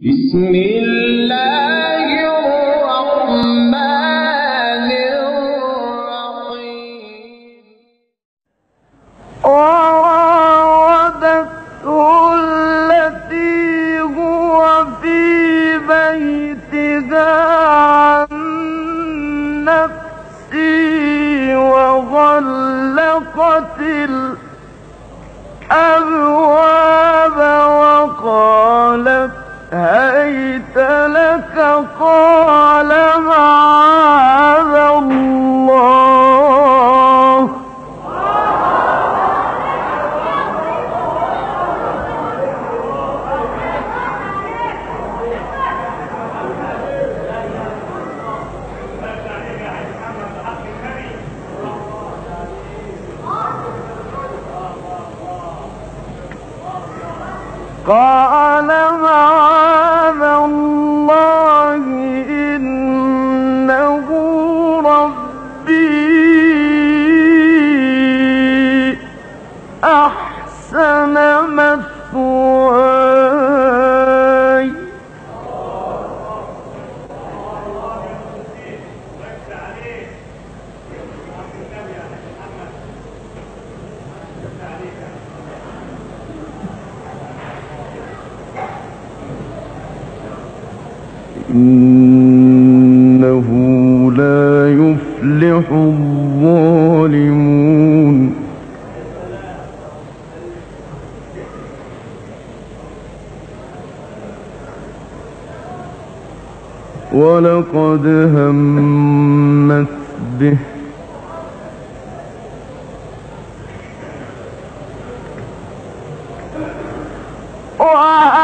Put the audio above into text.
بسم الله الرحمن الرحيم. وراودته التي هو في بيتها عن نفسه وغلقت الأبواب وقالت هيت لك قال معاذ الله قال معاذ الله إنه ربي أحسن مثواي إنه لا يفلح الظالمون ولقد همت به وهم